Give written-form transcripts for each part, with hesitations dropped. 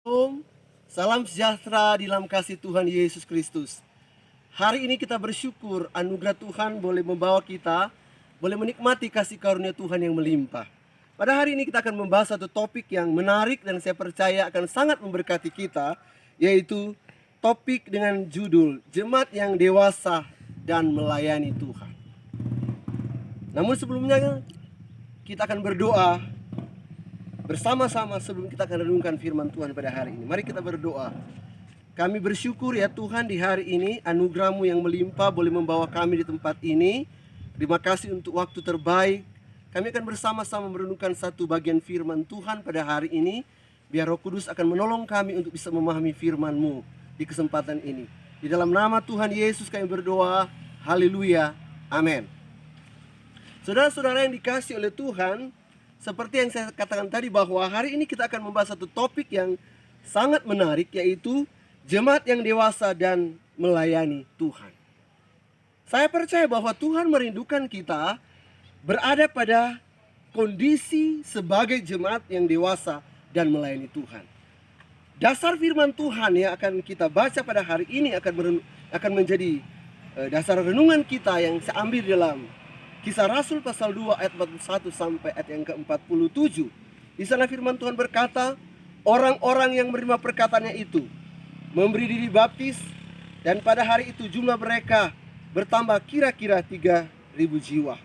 Shalom, salam sejahtera di dalam kasih Tuhan Yesus Kristus. Hari ini kita bersyukur anugerah Tuhan boleh membawa kita, boleh menikmati kasih karunia Tuhan yang melimpah. Pada hari ini kita akan membahas satu topik yang menarik dan saya percaya akan sangat memberkati kita, yaitu topik dengan judul Jemaat yang Dewasa dan Melayani Tuhan. Namun sebelumnya kita akan berdoa bersama-sama sebelum kita akan renungkan firman Tuhan pada hari ini. Mari kita berdoa. Kami bersyukur ya Tuhan di hari ini anugerah-Mu yang melimpah boleh membawa kami di tempat ini. Terima kasih untuk waktu terbaik. Kami akan bersama-sama merenungkan satu bagian firman Tuhan pada hari ini. Biar Roh Kudus akan menolong kami untuk bisa memahami firman-Mu di kesempatan ini. Di dalam nama Tuhan Yesus kami berdoa. Haleluya. Amin. Saudara-saudara yang dikasihi oleh Tuhan, seperti yang saya katakan tadi bahwa hari ini kita akan membahas satu topik yang sangat menarik, yaitu jemaat yang dewasa dan melayani Tuhan. Saya percaya bahwa Tuhan merindukan kita berada pada kondisi sebagai jemaat yang dewasa dan melayani Tuhan. Dasar firman Tuhan yang akan kita baca pada hari ini akan menjadi dasar renungan kita yang saya ambil dalam Kisah Rasul pasal 2 ayat 41 sampai ayat yang ke-47. Di sana firman Tuhan berkata, orang-orang yang menerima perkataannya itu memberi diri baptis, dan pada hari itu jumlah mereka bertambah kira-kira 3.000 jiwa.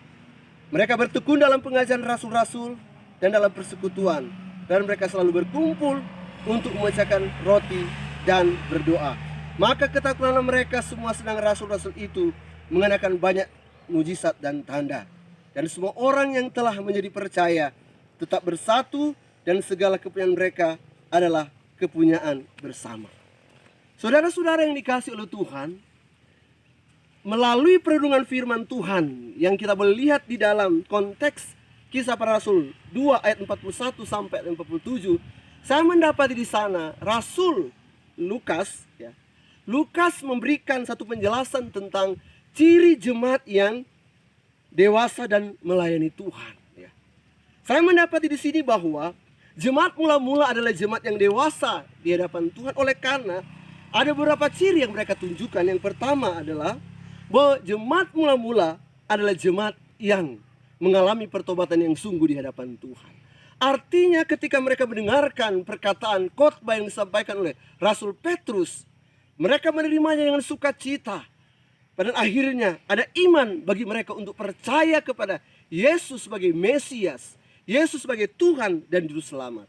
Mereka bertekun dalam pengajaran rasul-rasul dan dalam persekutuan, dan mereka selalu berkumpul untuk memecahkan roti dan berdoa. Maka ketakutanlah mereka semua, sedang rasul-rasul itu mengenakan banyak mujizat dan tanda. Dan semua orang yang telah menjadi percaya tetap bersatu, dan segala kepunyaan mereka adalah kepunyaan bersama. Saudara-saudara yang dikasihi oleh Tuhan, melalui perenungan firman Tuhan yang kita boleh lihat di dalam konteks Kisah Para Rasul 2 ayat 41 sampai 47, saya mendapati di sana Rasul Lukas memberikan satu penjelasan tentang ciri jemaat yang dewasa dan melayani Tuhan. Saya mendapati di sini bahwa jemaat mula-mula adalah jemaat yang dewasa di hadapan Tuhan, oleh karena ada beberapa ciri yang mereka tunjukkan. Yang pertama adalah bahwa jemaat mula-mula adalah jemaat yang mengalami pertobatan yang sungguh di hadapan Tuhan. Artinya ketika mereka mendengarkan perkataan khotbah yang disampaikan oleh Rasul Petrus, mereka menerimanya dengan sukacita. Dan akhirnya ada iman bagi mereka untuk percaya kepada Yesus sebagai Mesias, Yesus sebagai Tuhan dan Juru Selamat.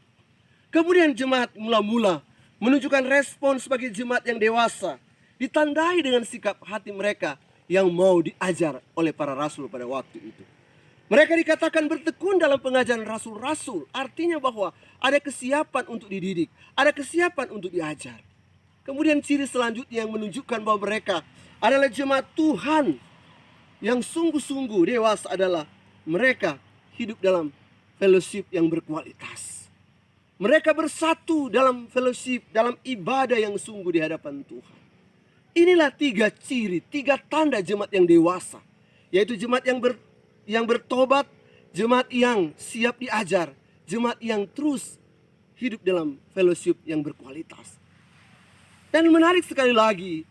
Kemudian jemaat mula-mula menunjukkan respon sebagai jemaat yang dewasa, ditandai dengan sikap hati mereka yang mau diajar oleh para rasul pada waktu itu. Mereka dikatakan bertekun dalam pengajaran rasul-rasul, artinya bahwa ada kesiapan untuk dididik, ada kesiapan untuk diajar. Kemudian ciri selanjutnya yang menunjukkan bahwa mereka adalah jemaat Tuhan yang sungguh-sungguh dewasa adalah mereka hidup dalam fellowship yang berkualitas. Mereka bersatu dalam fellowship, dalam ibadah yang sungguh di hadapan Tuhan. Inilah 3 ciri, 3 tanda jemaat yang dewasa, yaitu jemaat yang bertobat, jemaat yang siap diajar, jemaat yang terus hidup dalam fellowship yang berkualitas. Dan menarik sekali lagi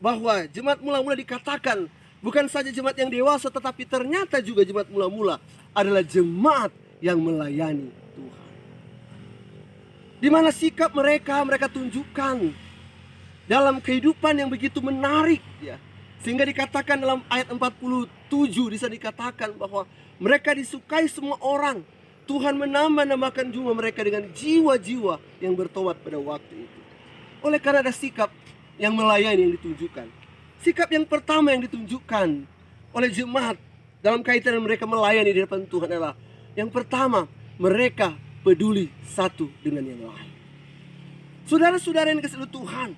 bahwa jemaat mula-mula dikatakan bukan saja jemaat yang dewasa, tetapi ternyata juga jemaat mula-mula adalah jemaat yang melayani Tuhan. Di mana sikap mereka tunjukkan dalam kehidupan yang begitu menarik, ya. Sehingga dikatakan dalam ayat 47 bisa dikatakan bahwa mereka disukai semua orang. Tuhan menambah-nambahkan jumlah mereka dengan jiwa-jiwa yang bertobat pada waktu itu. Oleh karena ada sikap yang melayani yang ditunjukkan. Sikap yang pertama yang ditunjukkan oleh jemaat dalam kaitan mereka melayani di hadapan Tuhan adalah, yang pertama, mereka peduli satu dengan yang lain. Saudara-saudara yang dikasihi Tuhan,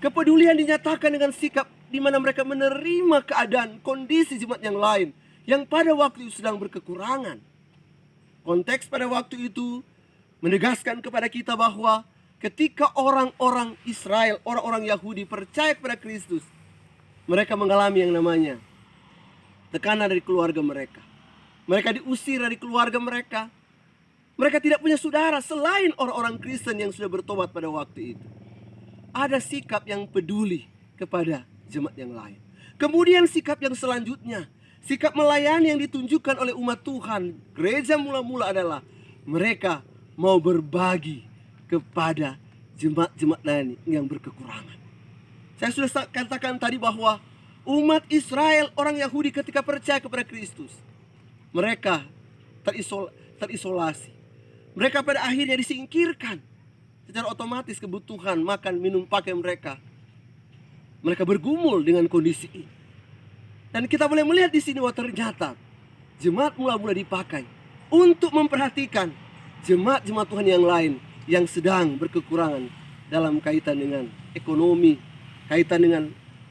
kepedulian dinyatakan dengan sikap di mana mereka menerima keadaan, kondisi jemaat yang lain yang pada waktu itu sedang berkekurangan. Konteks pada waktu itu menegaskan kepada kita bahwa ketika orang-orang Israel, orang-orang Yahudi percaya kepada Kristus, mereka mengalami yang namanya tekanan dari keluarga mereka. Mereka diusir dari keluarga mereka. Mereka tidak punya saudara selain orang-orang Kristen yang sudah bertobat pada waktu itu. Ada sikap yang peduli kepada jemaat yang lain. Kemudian sikap yang selanjutnya, sikap melayani yang ditunjukkan oleh umat Tuhan, gereja mula-mula adalah mereka mau berbagi kepada jemaat-jemaat lain yang berkekurangan. Saya sudah katakan tadi bahwa umat Israel, orang Yahudi ketika percaya kepada Kristus, mereka terisolasi. Mereka pada akhirnya disingkirkan. Secara otomatis kebutuhan makan, minum, pakai mereka bergumul dengan kondisi ini. Dan kita boleh melihat di sini bahwa ternyata jemaat mula-mula dipakai untuk memperhatikan jemaat-jemaat Tuhan yang lain yang sedang berkekurangan dalam kaitan dengan ekonomi, kaitan dengan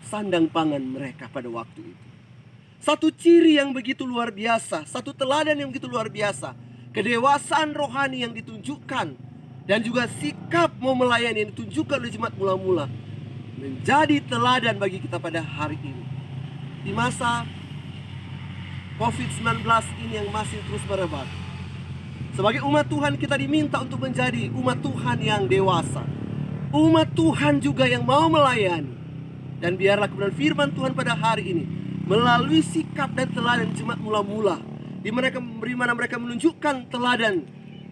sandang pangan mereka pada waktu itu. Satu ciri yang begitu luar biasa, satu teladan yang begitu luar biasa, kedewasaan rohani yang ditunjukkan, dan juga sikap mau melayani yang ditunjukkan oleh jemaat mula-mula menjadi teladan bagi kita pada hari ini. Di masa COVID-19 ini yang masih terus merebak, sebagai umat Tuhan kita diminta untuk menjadi umat Tuhan yang dewasa, umat Tuhan juga yang mau melayani. Dan biarlah kebenaran firman Tuhan pada hari ini melalui sikap dan teladan jemaat mula-mula, di mana mereka menunjukkan teladan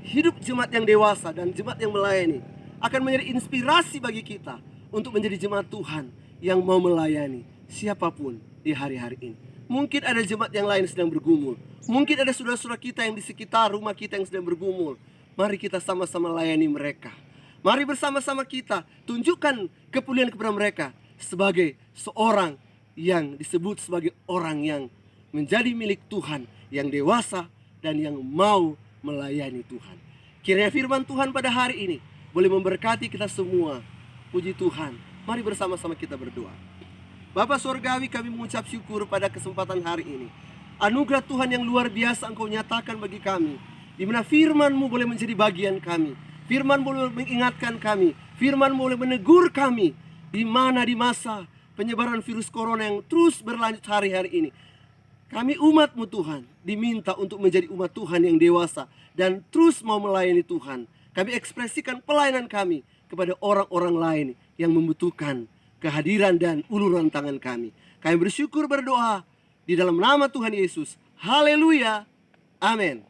hidup jemaat yang dewasa dan jemaat yang melayani, akan menjadi inspirasi bagi kita untuk menjadi jemaat Tuhan yang mau melayani siapapun di hari-hari ini. Mungkin ada jemaat yang lain sedang bergumul, mungkin ada saudara-saudara kita yang di sekitar rumah kita yang sedang bergumul. Mari kita sama-sama layani mereka. Mari bersama-sama kita tunjukkan kepedulian kepada mereka sebagai seorang yang disebut sebagai orang yang menjadi milik Tuhan, yang dewasa dan yang mau melayani Tuhan. Kiranya firman Tuhan pada hari ini boleh memberkati kita semua. Puji Tuhan. Mari bersama-sama kita berdoa. Bapa Surgawi, kami mengucap syukur pada kesempatan hari ini. Anugerah Tuhan yang luar biasa Engkau nyatakan bagi kami, di mana firman-Mu boleh menjadi bagian kami. Firman boleh mengingatkan kami, firman boleh menegur kami, di mana di masa penyebaran virus corona yang terus berlanjut hari-hari ini. Kami umat-Mu Tuhan diminta untuk menjadi umat Tuhan yang dewasa dan terus mau melayani Tuhan. Kami ekspresikan pelayanan kami kepada orang-orang lain yang membutuhkan kehadiran dan uluran tangan kami. Kami bersyukur berdoa di dalam nama Tuhan Yesus. Haleluya. Amin.